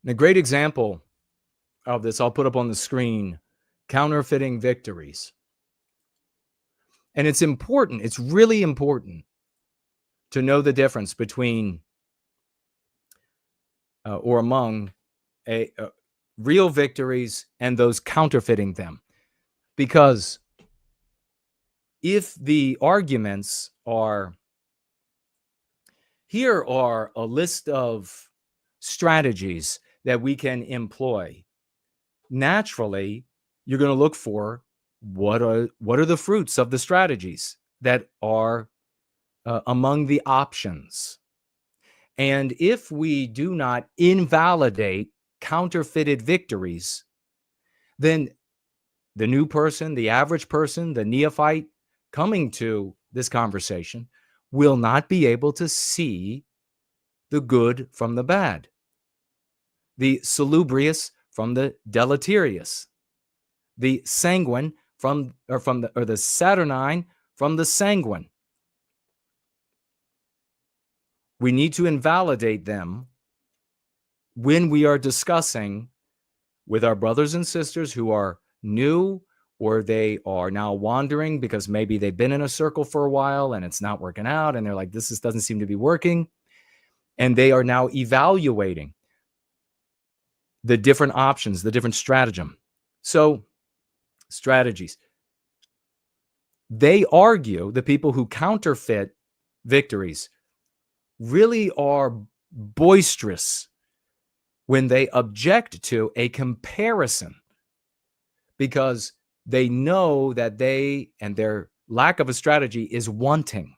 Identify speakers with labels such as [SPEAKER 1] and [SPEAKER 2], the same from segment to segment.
[SPEAKER 1] And a great example of this, I'll put up on the screen, Counterfeiting Victories. And it's important, it's really important to know the difference between or among real victories and those counterfeiting them. Because if the arguments are, here are a list of strategies that we can employ, naturally, you're going to look for what are the fruits of the strategies that are among the options. And if we do not invalidate counterfeited victories, then the new person, the average person, the neophyte coming to this conversation will not be able to see the good from the bad, the salubrious from the deleterious, the sanguine the saturnine from the sanguine. We need to invalidate them when we are discussing with our brothers and sisters who are new, or they are now wandering because maybe they've been in a circle for a while and it's not working out. And they're like, this doesn't seem to be working. And they are now evaluating the different options, the different stratagem. So strategies. They argue, the people who counterfeit victories really are boisterous when they object to a comparison, because they know that they and their lack of a strategy is wanting.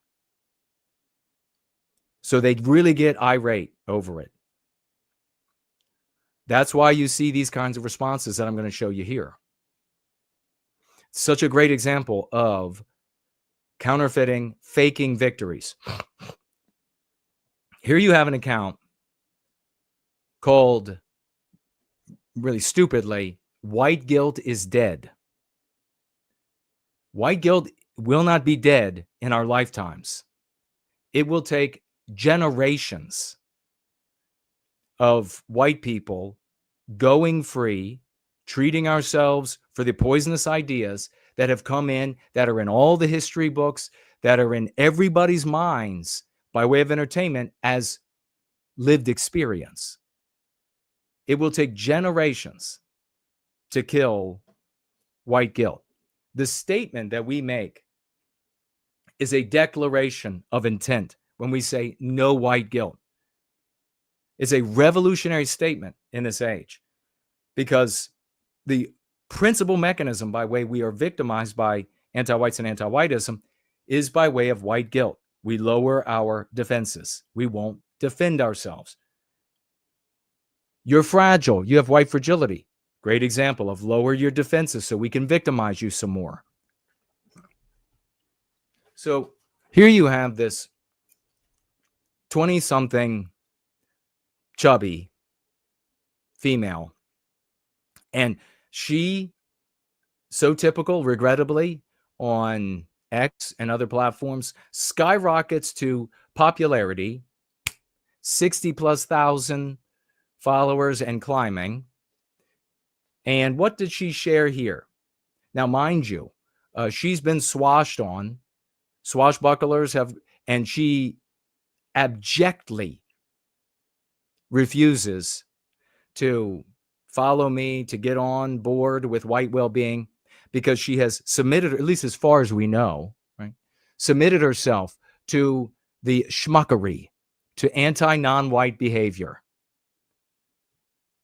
[SPEAKER 1] So they really get irate over it. That's why you see these kinds of responses that I'm going to show you here. Such a great example of counterfeiting, faking victories. Here you have an account called, really stupidly, White Guilt is Dead. White guilt will not be dead in our lifetimes. It will take generations of white people going free, treating ourselves for the poisonous ideas that have come in, that are in all the history books, that are in everybody's minds by way of entertainment as lived experience. It will take generations to kill white guilt. The statement that we make is a declaration of intent when we say no white guilt. It's a revolutionary statement in this age, because the principal mechanism by way we are victimized by anti-whites and anti-whiteism is by way of white guilt. We lower our defenses. We won't defend ourselves. You're fragile. You have white fragility. Great example of lower your defenses so we can victimize you some more. So here you have this 20-something chubby female, and she, so typical, regrettably, on X and other platforms, skyrockets to popularity, 60,000+ followers and climbing. And what did she share here? Now, mind you, she's been swashbucklers have, and she abjectly refuses to follow me, to get on board with white well-being, because she has submitted, at least as far as we know, right, submitted herself to the schmuckery, to anti-non-white behavior.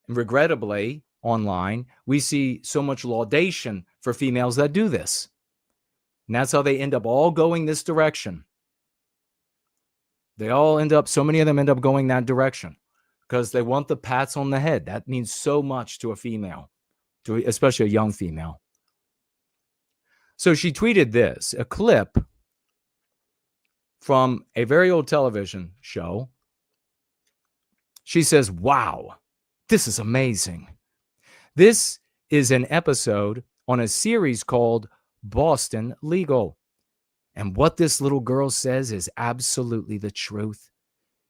[SPEAKER 1] And regrettably, online, we see so much laudation for females that do this. And that's how they end up all going this direction. So many of them end up going that direction because they want the pats on the head. That means so much to a female, especially a young female. So she tweeted this, a clip from a very old television show. She says, "Wow, this is amazing. This is an episode on a series called Boston Legal. And what this little girl says is absolutely the truth.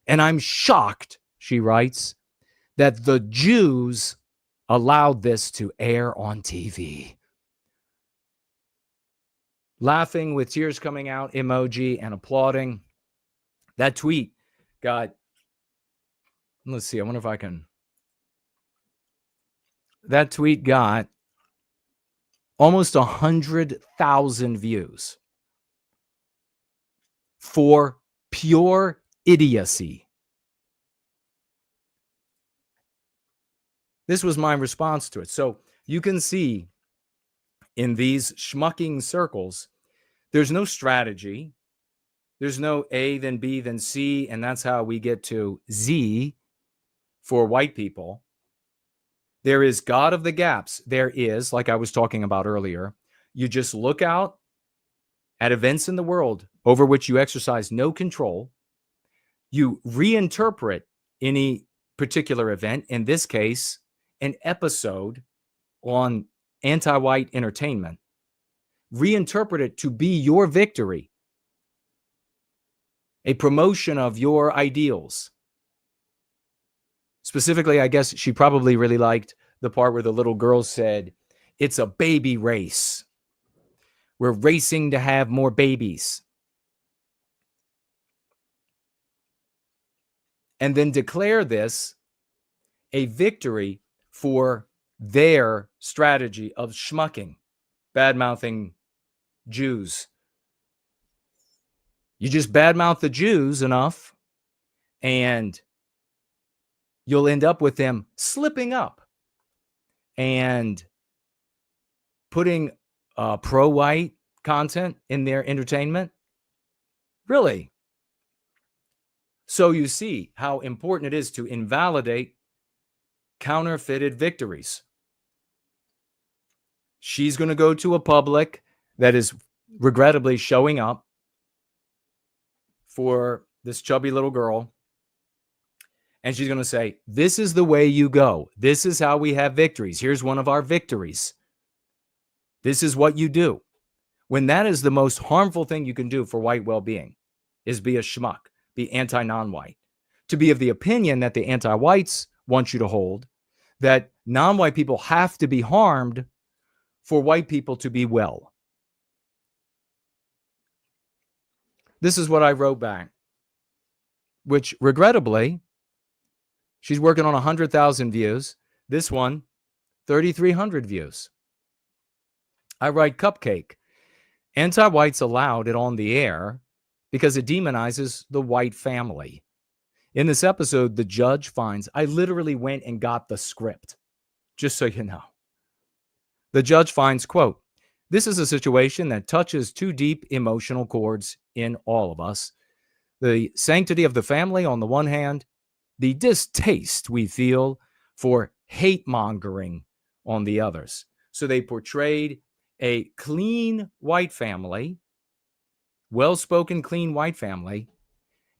[SPEAKER 1] And I'm shocked," she writes, that the Jews allowed this to air on TV. Laughing with tears coming out emoji and applauding. That tweet got, let's see, I wonder if I can. That tweet got almost 100,000 views for pure idiocy. This was my response to it. So you can see in these schmucking circles, there's no strategy. There's no A, then B, then C, and that's how we get to Z for white people. There is God of the gaps. There is, like I was talking about earlier, you just look out at events in the world over which you exercise no control. You reinterpret any particular event, in this case, an episode on anti-white entertainment, reinterpret it to be your victory, a promotion of your ideals. Specifically, I guess she probably really liked the part where the little girl said, "It's a baby race. We're racing to have more babies." And then declare this a victory for their strategy of schmucking, bad-mouthing Jews. You just badmouth the Jews enough, and you'll end up with them slipping up and putting pro-white content in their entertainment. Really? So you see how important it is to invalidate counterfeited victories. She's going to go to a public that is regrettably showing up for this chubby little girl. And she's going to say, "This is the way you go. This is how we have victories. Here's one of our victories. This is what you do." When that is the most harmful thing you can do for white well-being, is be a schmuck, be anti-non-white. To be of the opinion that the anti-whites want you to hold, that non-white people have to be harmed for white people to be well. This is what I wrote back, which regrettably, she's working on 100,000 views. This one, 3,300 views. I write, "Cupcake. Anti-whites allowed it on the air because it demonizes the white family. In this episode, the judge finds," I literally went and got the script, just so you know. "The judge finds, quote, this is a situation that touches two deep emotional chords in all of us. The sanctity of the family on the one hand, the distaste we feel for hate mongering on the others." So they portrayed a clean white family, well-spoken, clean white family,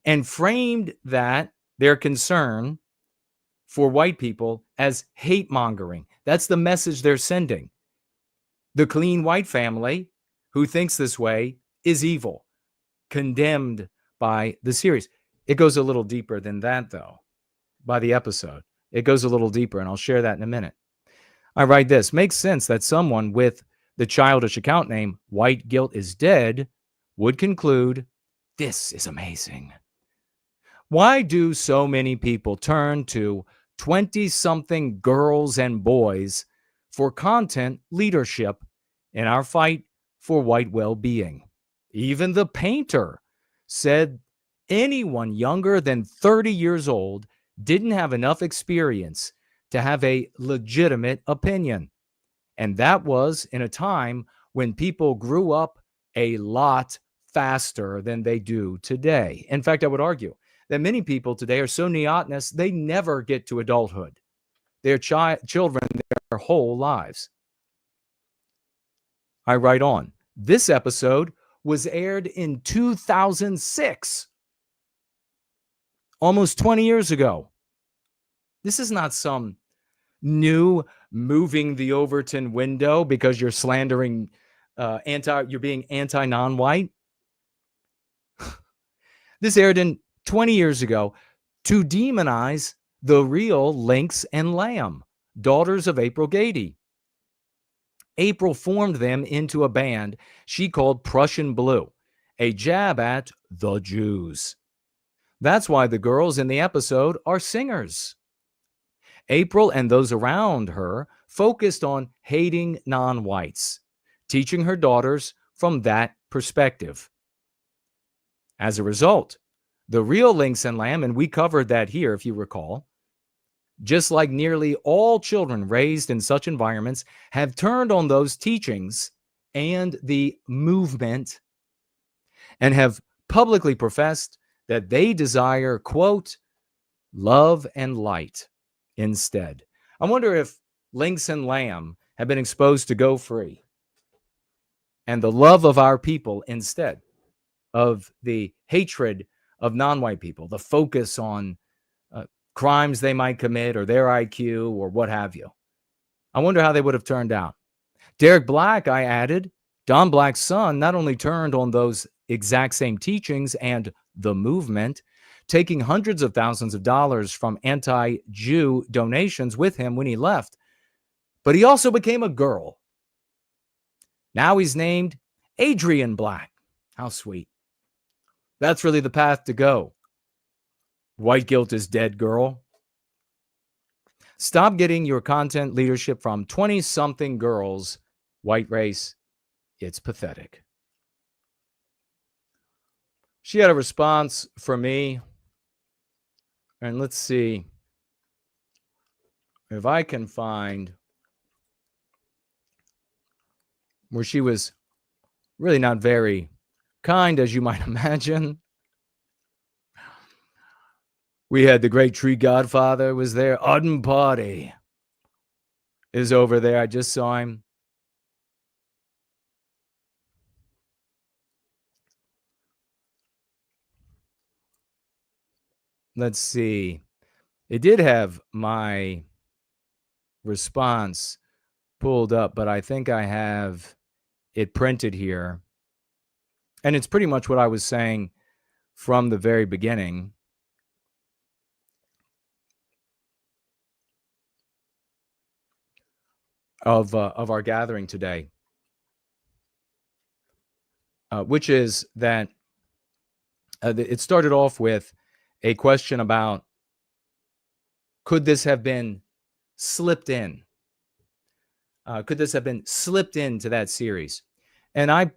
[SPEAKER 1] and framed that their concern for white people as hate mongering. That's the message they're sending. The clean white family who thinks this way is evil, condemned by the series. It goes a little deeper than that, though, by the episode. It goes a little deeper, and I'll share that in a minute. I write this: "Makes sense that someone with the childish account name White Guilt is Dead would conclude, this is amazing. Why do so many people turn to 20-something girls and boys for content leadership in our fight for white well-being? Even the painter said anyone younger than 30 years old didn't have enough experience to have a legitimate opinion. And that was in a time when people grew up a lot faster than they do today. In fact, I would argue that many people today are so neotenous, they never get to adulthood. They're children their whole lives." I write on, "This episode was aired in 2006, almost 20 years ago. This is not some new moving the Overton window because you're slandering you're being anti-non-white. This aired in 20 years ago to demonize the real Lynx and Lamb, daughters of April Gady. April formed them into a band she called Prussian Blue, a jab at the Jews. That's why the girls in the episode are singers. April and those around her focused on hating non whites, teaching her daughters from that perspective. As a result, the real Lynx and Lamb, and we covered that here if you recall, just like nearly all children raised in such environments, have turned on those teachings and the movement and have publicly professed that they desire, quote, love and light instead. I wonder if Lynx and Lamb have been exposed to Go Free and the love of our people instead of the hatred of non-white people, the focus on crimes they might commit or their IQ or what have you. I wonder how they would have turned out. Derek Black, I added, Don Black's son, not only turned on those exact same teachings and the movement, taking hundreds of thousands of dollars from anti-Jew donations with him when he left, but he also became a girl. Now he's named Adrian Black. How sweet. That's really the path to go. White guilt is dead, girl. Stop getting your content leadership from 20-something girls. White race, it's pathetic. She had a response for me. And let's see if I can find where she was really not very kind, as you might imagine. We had the great tree godfather was there. Auden Party is over there. I just saw him. Let's see. It did have my response pulled up, but I think I have it printed here. And it's pretty much what I was saying from the very beginning. Of our gathering today, which is that it started off with a question about could this have been slipped in? Could this have been slipped into that series? And I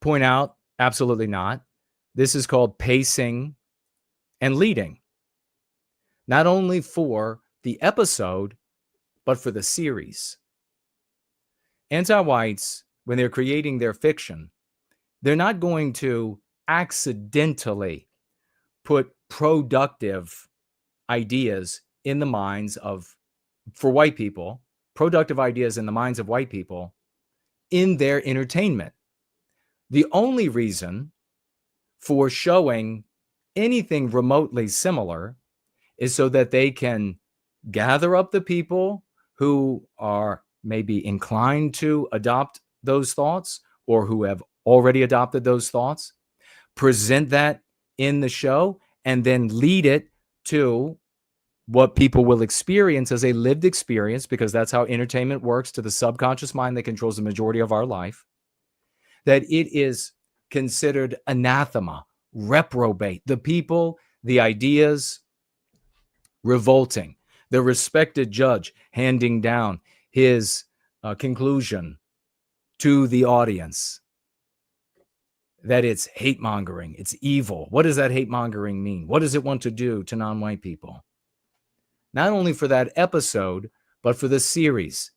[SPEAKER 1] point out, absolutely not. This is called pacing and leading, not only for the episode, but for the series. Anti-whites, when they're creating their fiction, they're not going to accidentally put productive ideas in the minds of, for white people, productive ideas in the minds of white people in their entertainment. The only reason for showing anything remotely similar is so that they can gather up the people who are maybe inclined to adopt those thoughts or who have already adopted those thoughts, present that in the show, and then lead it to what people will experience as a lived experience, because that's how entertainment works to the subconscious mind that controls the majority of our life, that it is considered anathema, reprobate. The people, the ideas, revolting. The respected judge handing down his conclusion to the audience that it's hate mongering, it's evil. What does that hate mongering mean? What does it want to do to non-white people? Not only for that episode, but for the series.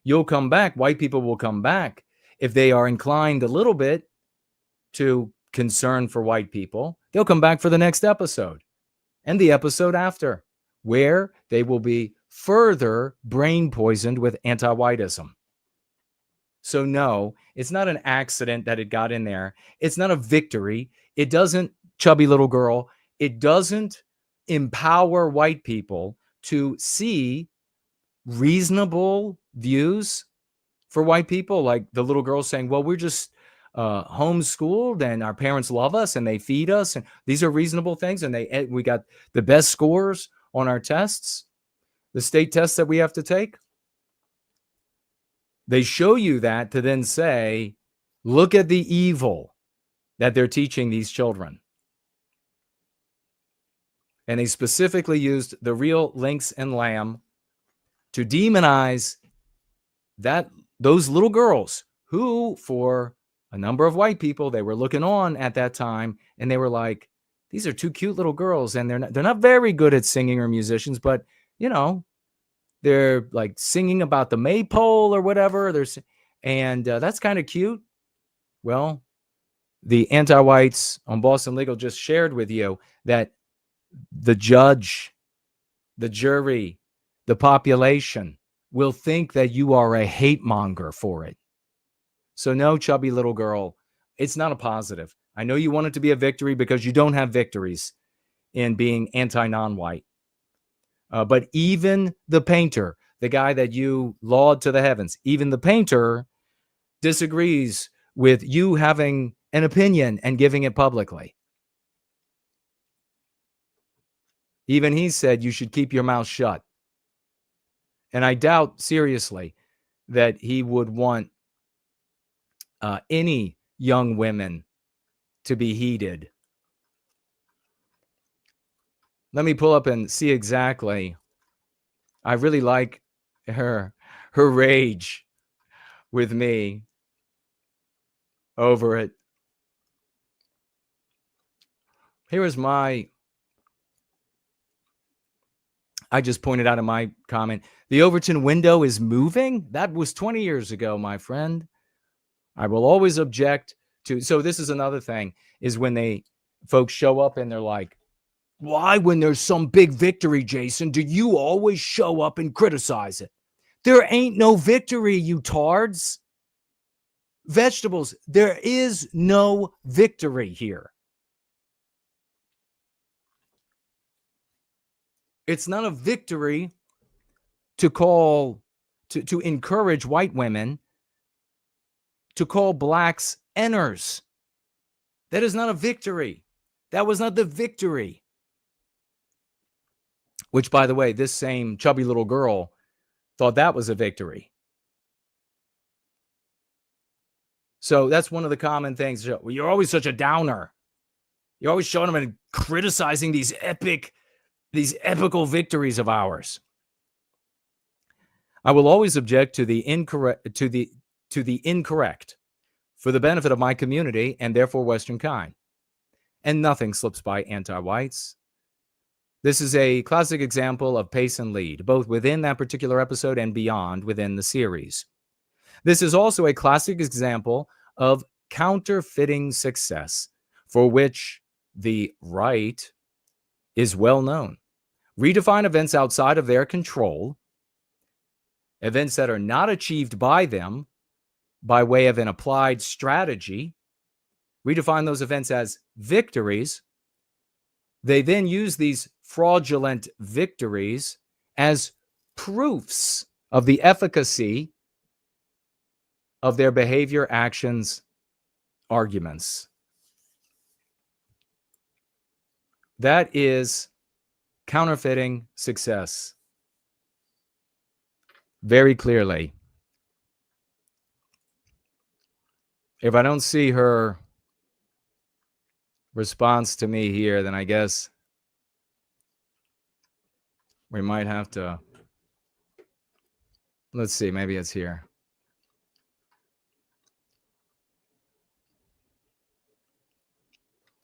[SPEAKER 1] You'll come back, white people will come back if they are inclined a little bit to concern for white people. They'll come back for the next episode and the episode after, where they will be further brain poisoned with anti-whiteism. So no, it's not an accident that it got in there. It's not a victory. It doesn't, chubby little girl, it doesn't empower white people to see reasonable views for white people. Like the little girl saying, well, we're just homeschooled and our parents love us and they feed us. And these are reasonable things. And we got the best scores on our tests, the state tests that we have to take. They show you that to then say, look at the evil that they're teaching these children. And they specifically used the real lynx and lamb to demonize those little girls who, for a number of white people, they were looking on at that time, and they were like, these are two cute little girls, and they're not very good at singing or musicians, but they're like singing about the maypole or whatever. And that's kind of cute. Well, the anti-whites on Boston Legal just shared with you that the judge, the jury, the population will think that you are a hate monger for it. So no, chubby little girl, it's not a positive. I know you want it to be a victory because you don't have victories in being anti-non-white. But even the painter, the guy that you laud to the heavens, even the painter disagrees with you having an opinion and giving it publicly. Even he said you should keep your mouth shut. And I doubt seriously that he would want any young women to be heated. Let me pull up and see exactly. I really like her rage with me over it. Here is I just pointed out in my comment, the Overton window is moving. That was 20 years ago, my friend. I will always object to. So this is another thing, is when folks show up and they're like, why, when there's some big victory, Jason, do you always show up and criticize it? There ain't no victory, you tards. Vegetables, there is no victory here. It's not a victory to encourage white women to call blacks enners. That is not a victory. That was not the victory. Which, by the way, this same chubby little girl thought that was a victory. So that's one of the common things. Well, you're always such a downer. You're always showing them and criticizing these epical victories of ours. I will always object to the incorrect for the benefit of my community and therefore Western kind. And nothing slips by anti-whites. This is a classic example of pace and lead, both within that particular episode and beyond within the series. This is also a classic example of counterfeiting success, for which the right is well known. Redefine events outside of their control, events that are not achieved by them by way of an applied strategy. Redefine those events as victories. They then use these fraudulent victories as proofs of the efficacy of their behavior, actions, arguments. That is counterfeiting success. Very clearly. If I don't see her response to me here, then I guess we might have to. Let's see, maybe it's here.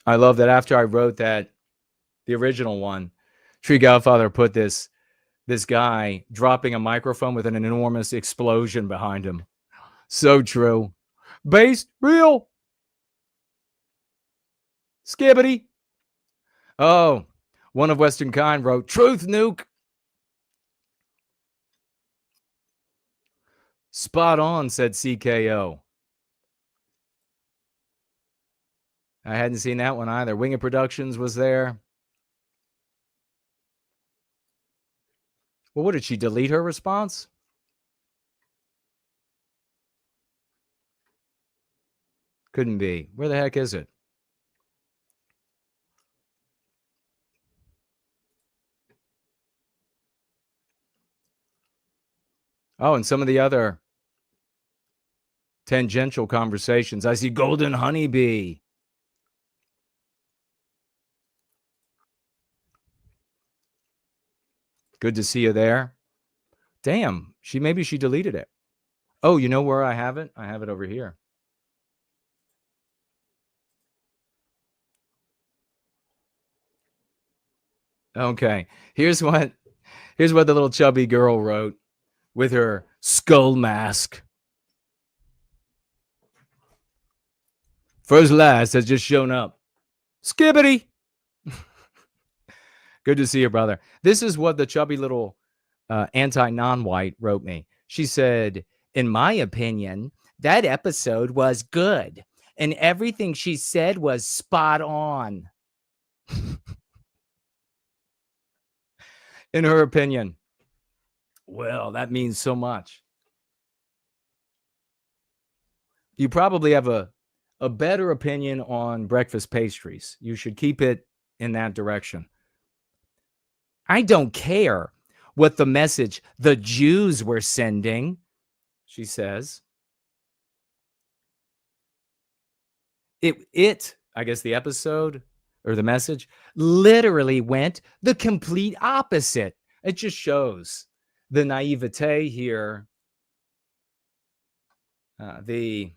[SPEAKER 1] I love that after I wrote that, the original one, Tree Godfather put this guy dropping a microphone with an enormous explosion behind him. So true. Based, real. Skibbity. Oh, one of Western kind wrote, truth nuke. Spot on, said CKO. I hadn't seen that one either. Winged Productions was there. Well, what did she delete her response? Couldn't be. Where the heck is it? Oh, and some of the other tangential conversations. I see Golden Honeybee. Good to see you there. Damn, maybe she deleted it. Oh, you know where I have it? I have it over here. Okay. Here's what the little chubby girl wrote with her skull mask. First last has just shown up. Skibbity. Good to see you, brother. This is what the chubby little anti-non-white wrote me. She said, in my opinion, that episode was good, and everything she said was spot on. In her opinion. Well, that means so much. You probably have a better opinion on breakfast pastries. You should keep it in that direction. I don't care what the message the Jews were sending, she says. I guess the episode or the message literally went the complete opposite. It just shows the naivete here, the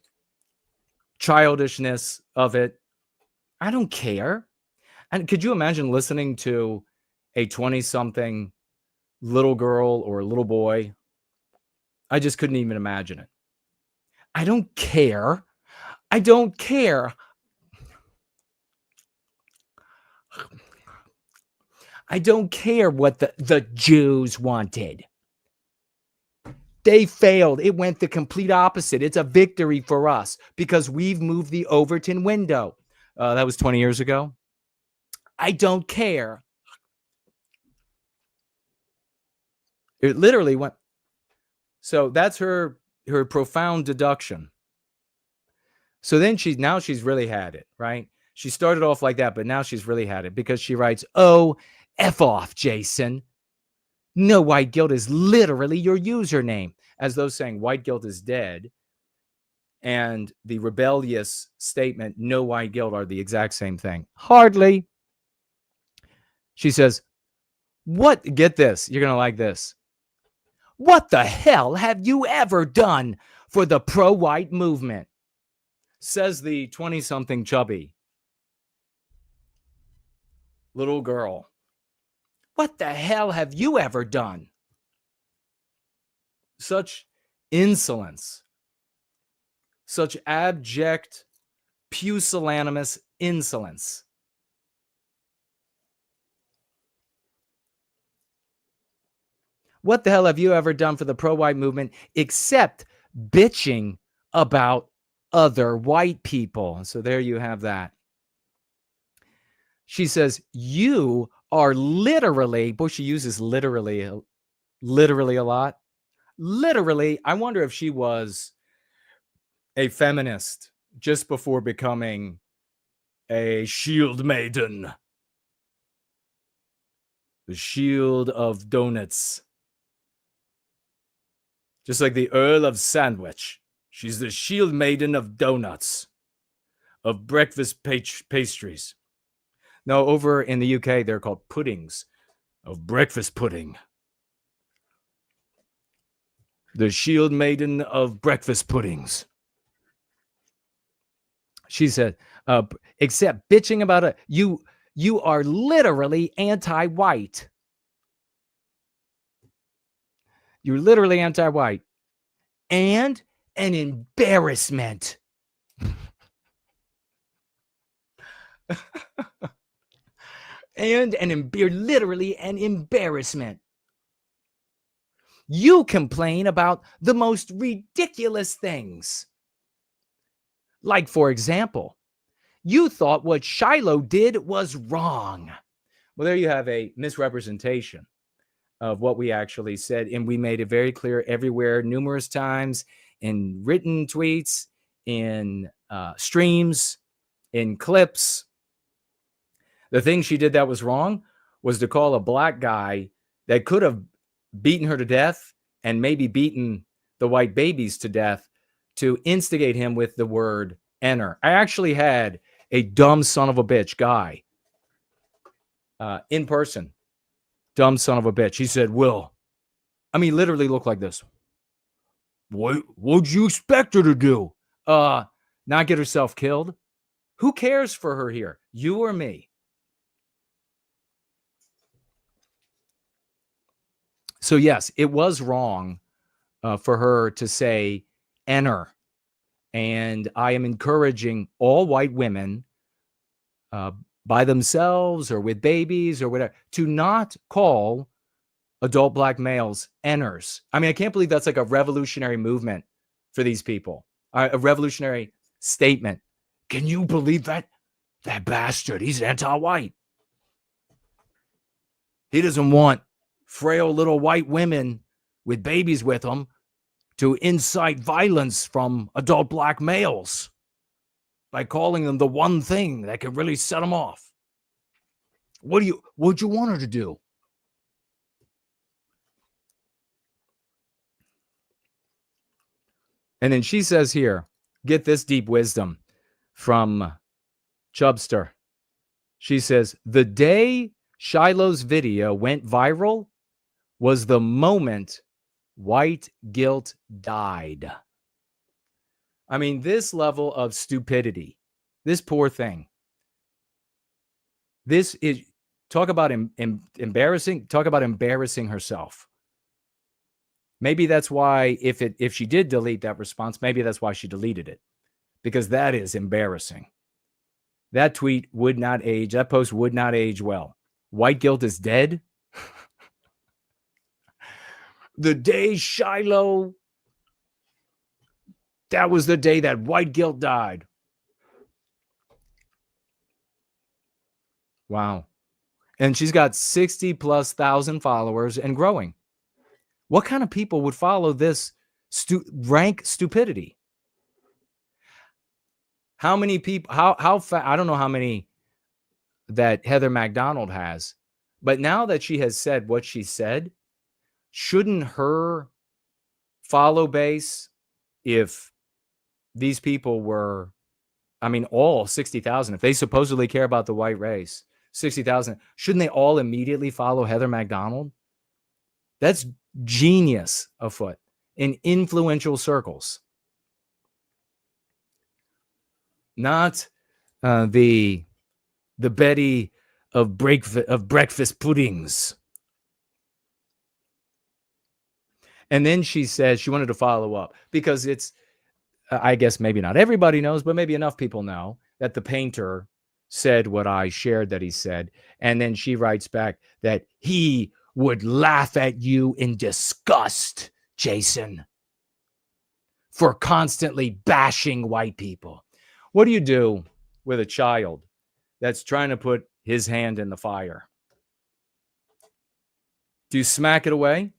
[SPEAKER 1] childishness of it. I don't care. And could you imagine listening to a 20-something little girl or little boy? I just couldn't even imagine it. I don't care. I don't care. I don't care what the Jews wanted. They failed. It went the complete opposite. It's a victory for us because we've moved the Overton window. That was 20 years ago. I don't care. It literally went. So that's her profound deduction. So then she's really had it, right? She started off like that, but now she's really had it because she writes, "Oh, F off, Jason. No white guilt is literally your username," as though saying white guilt is dead and the rebellious statement, "no white guilt," are the exact same thing. Hardly. She says, get this, you're going to like this. What the hell have you ever done for the pro-white movement? Says the 20-something chubby little girl. What the hell have you ever done? Such insolence. Such abject, pusillanimous insolence. What the hell have you ever done for the pro-white movement except bitching about other white people? So there you have that. She says, you are literally, boy, she uses literally a lot. Literally, I wonder if she was a feminist just before becoming a shield maiden. The shield of donuts. Just like the Earl of Sandwich. She's the shield maiden of donuts. Of breakfast pastries. No, over in the UK, they're called puddings. Of breakfast pudding. The shield maiden of breakfast puddings. She said, except bitching about it, you are literally anti-white. You're literally anti-white. And an embarrassment. You're literally an embarrassment. You complain about the most ridiculous things. Like, for example, you thought what Shiloh did was wrong. Well, there you have a misrepresentation of what we actually said. And we made it very clear everywhere, numerous times, in written tweets, in streams, in clips. The thing she did that was wrong was to call a black guy that could have beaten her to death and maybe beaten the white babies to death to instigate him with the word enter. I actually had a dumb son of a bitch guy in person. Dumb son of a bitch. He said, Will, literally looked like this. What'd you expect her to do? Not get herself killed? Who cares for her here? You or me? So yes, it was wrong for her to say enter. And I am encouraging all white women by themselves or with babies or whatever to not call adult black males enters. I can't believe that's like a revolutionary movement for these people, a revolutionary statement. Can you believe that? That bastard, he's anti-white. He doesn't want frail little white women with babies with him to incite violence from adult black males by calling them the one thing that can really set them off. What'd you want her to do? And then she says here, get this deep wisdom from Chubster. She says, the day Shiloh's video went viral was the moment white guilt died. This level of stupidity, this poor thing. This is, talk about embarrassing, talk about embarrassing herself. Maybe that's why if she did delete that response, maybe that's why she deleted it, because that is embarrassing. That tweet would not age. That post would not age well. White guilt is dead. The day Shiloh, that was the day that white guilt died. Wow. And she's got 60,000+ followers and growing. What kind of people would follow this rank stupidity? How many people, I don't know how many that Heather McDonald has, but now that she has said what she said, shouldn't her follow base, if these people were, all 60,000, if they supposedly care about the white race, 60,000, shouldn't they all immediately follow Heather McDonald? That's genius afoot in influential circles. Not the Betty of breakfast puddings. And then she says she wanted to follow up because it's, I guess maybe not everybody knows, but maybe enough people know that the painter said what I shared that he said. And then she writes back that he would laugh at you in disgust, Jason, for constantly bashing white people. What do you do with a child that's trying to put his hand in the fire? Do you smack it away?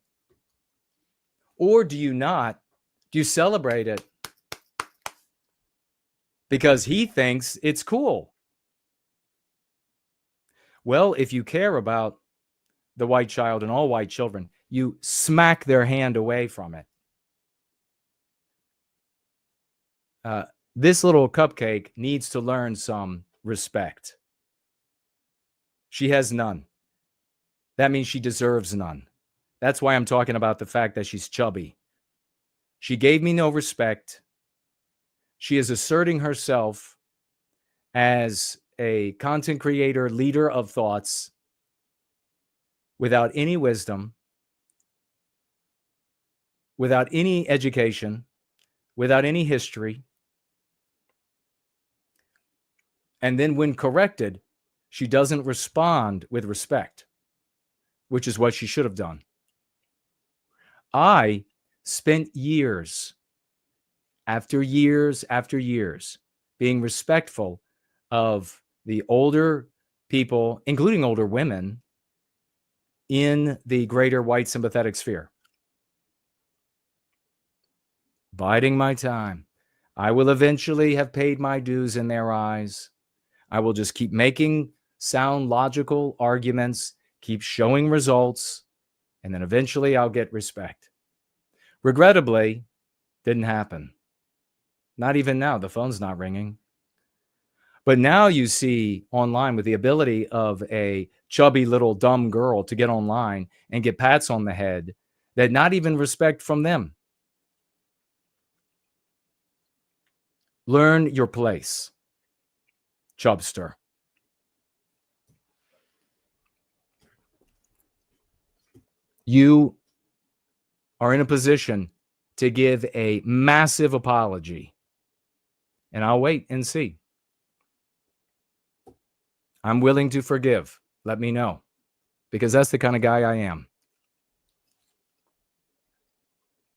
[SPEAKER 1] Or do you not? Do you celebrate it because he thinks it's cool? Well, if you care about the white child and all white children, you smack their hand away from it. This little cupcake needs to learn some respect. She has none. That means she deserves none. That's why I'm talking about the fact that she's chubby. She gave me no respect. She is asserting herself as a content creator, leader of thoughts, without any wisdom, without any education, without any history. And then when corrected, she doesn't respond with respect, which is what she should have done. I spent years after years after years being respectful of the older people, including older women, in the greater white sympathetic sphere. Biding my time. I will eventually have paid my dues in their eyes. I will just keep making sound logical arguments, keep showing results, and then eventually I'll get respect. Regrettably, didn't happen. Not even now. The phone's not ringing. But now you see online with the ability of a chubby little dumb girl to get online and get pats on the head that not even respect from them. Learn your place, Chubster. You are in a position to give a massive apology, and I'll wait and see. I'm willing to forgive. Let me know, because that's the kind of guy I am.